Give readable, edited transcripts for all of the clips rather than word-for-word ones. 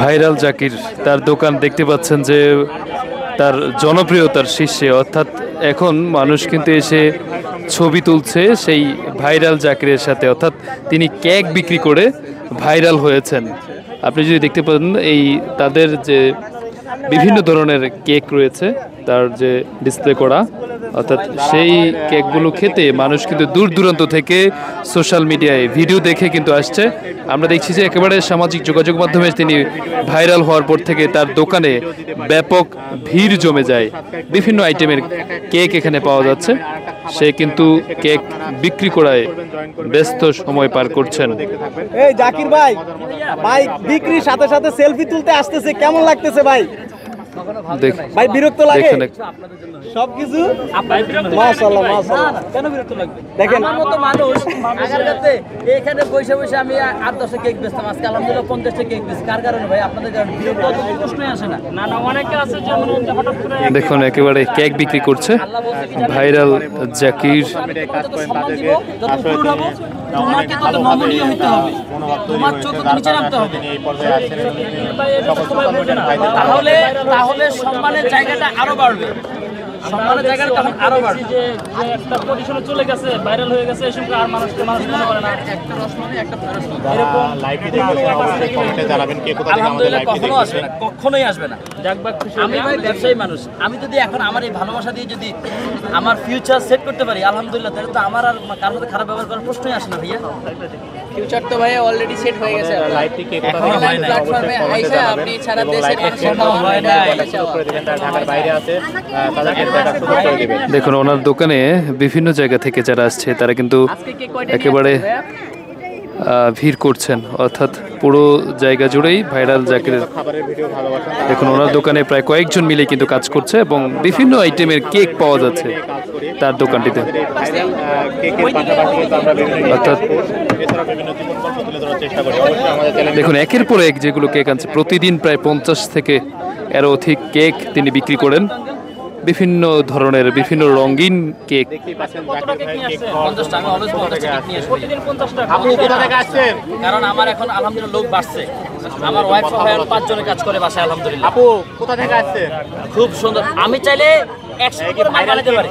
Viral Zakir তার দোকান দেখতে পাচ্ছেন যে তার জনপ্রিয়তার শীর্ষে, অর্থাৎ এখন মানুষ কিন্তু এসে ছবি তুলছে সেই ভাইরাল জাকিরের সাথে, অর্থাৎ তিনি কেক বিক্রি করে ভাইরাল হয়েছেন। আপনি যদি দেখতে পান এই তাদের যে বিভিন্ন ধরনের কেক রয়েছে তার যে ডিসপ্লে করা, অর্থাৎ সেই কেকগুলো খেতে মানুষ কিন্তু দূর দূরান্ত থেকে সোশ্যাল মিডিয়ায় ভিডিও দেখে কিন্তু আসছে। আমরা দেখছি যে একেবারে সামাজিক যোগাযোগ মাধ্যমে তিনি ভাইরাল হওয়ার পর থেকে তার দোকানে ব্যাপক ভিড় জমে যায়। বিভিন্ন আইটেমের কেক এখানে পাওয়া যাচ্ছে। সে কিন্তু কেক বিক্রি করায় ব্যস্ত সময় পার করছেন। এই জাকির ভাই, ভাই বিক্রির সাথে সাথে সেলফি তুলতে আসতেছে, কেমন লাগতেছে ভাই? ভাই বিরক্ত লাগে সবকিছু? মাশাআল্লাহ মাশাআল্লাহ। কেন বিরক্ত লাগবে? দেখেন আমার মতো মানুষ আগারগাতে এখানে বসে বসে আমি 8-10টা কেক বেচতাম, আজকে আলহামদুলিল্লাহ 50টা কেক বেচি। কার কারণে ভাই? আপনাদের কারণে। বিরক্ত তো প্রশ্নই আসে না। না না, অনেকে আছে যে হঠাৎ করে দেখুন একেবারে কেক বিক্রি করছে ভাইরাল জাকির। তোমাকে তো নমনীয় হতে হবে, তোমার চোখ নিচে নামতে হবে, তাহলে তাহলে সম্মানের জায়গাটা আরো বাড়বে। সম্মানের জায়গাটা তখন আরো বাড়বে। যে একটা পজিশনে চলে গেছে, ভাইরাল হয়ে গেছে, এসব আর মানুষ মনে করে না। একটা রসমালাই একটা এরকম লাইভে দেখে অবশ্যই কমেন্টে জানাবেন কে কোথা থেকে আমাদের লাইভে দেখছেন। আসবে না, কখনোই আসবে না। আমি ভাই ব্যবসায়ী মানুষ, আমি যদি এখন আমার এই ভালোবাসা দিয়ে যদি আমার ফিউচার সেট করতে পারি আলহামদুলিল্লাহ, তাহলে তো আমার আর কারোর সাথে খারাপ ব্যবহার করার প্রশ্নই আসে না ভাইয়া। ফিউচার তো ভাই অলরেডি সেট হয়ে গেছে। লাইভটি কে কোথা থেকে অনলাইন প্ল্যাটফর্মে আইসা আপনি সারা দেশের মানুষের হয় না করে দিবেন, তারা ঢাকার বাইরে আছে তাদেরকে দেখা শুরু করে দিবেন। দেখুন ওনার দোকানে বিভিন্ন জায়গা থেকে যারা আসছে তারা কিন্তু একেবারে ভিড় করছেন, অর্থাৎ পুরো জায়গা জুড়েই ভাইরাল জাকিরের। দেখুন ওনার দোকানে প্রায় কয়েকজন মিলে কিন্তু কাজ করছে এবং বিভিন্ন আইটেমের কেক পাওয়া যাচ্ছে তার দোকানটিতে। অর্থাৎ দেখুন একের পর এক যেগুলো কেক আনছে, প্রতিদিন প্রায় 50 থেকে এরও অধিক কেক তিনি বিক্রি করেন। বিভিন্ন ধরনের বিভিন্ন রঙিন কেক। কারণ আমার এখন আলহামদুলিল্লাহ লোক বাড়ছে, আমার ওয়াইফ সহ 5 জনে কাজ করে বাসায় আলহামদুলিল্লাহ। আপু কোথা থেকে আসছেন? খুব সুন্দর। আমি চাইলে 100 করে মাল বানাতে পারি,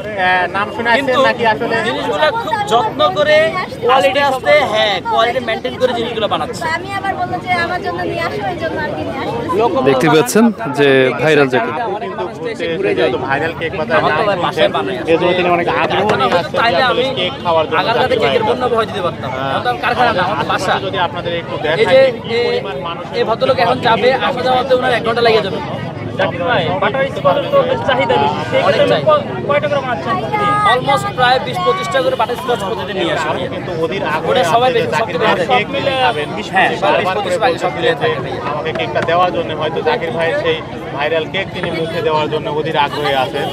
নাম শুনে আসছেন নাকি আসলে জিনিসগুলো খুব যত্ন করে কোয়ালিটি আস্তে কোয়ালিটি মেইনটেইন করে জিনিসগুলো বানাচ্ছি। আমি আবার বলবো যে আমার জন্য নিয়ে আসো, এই জন্য আর কি নিয়ে আসো। দেখতে পাচ্ছেন যে ভাইরাল জাকির ভাইরাল কেক আমার তো ভাই বাসায় বানাই। এজন্য তিনি অনেক আগ্রহ নিয়ে আসছেন তাইলে আমি কেক খাওয়ার জন্য। আগাতে কেকের বন্য ভয় দিতে পারতাম, আমার কারখানা না, আমার বাসা। যদি আপনাদের একটু এই দেখাই যে কি পরিমাণ মানুষ এই ভদ্রলোক এখন যাবে, আসা যাওয়াতে ওনার 1 ঘন্টা লেগে যাবে। অলমোস্ট প্রায় 20-25টা করে বাটার স্কচ প্রতিদিন নিয়ে আসে, কিন্তু ওদের ওটা আগ্রহে সবাই আছে যে বেশি জাকির সব ভাই মিলে কেক মিলে খাবেন। 20-25 সব মিলে থাকে। আমাকে কেকটা দেওয়ার জন্য হয়তো জাকির ভাইয়ের সেই ভাইরাল কেক তিনি মুখে দেওয়ার জন্য ওদের আগ্রহে আছেন।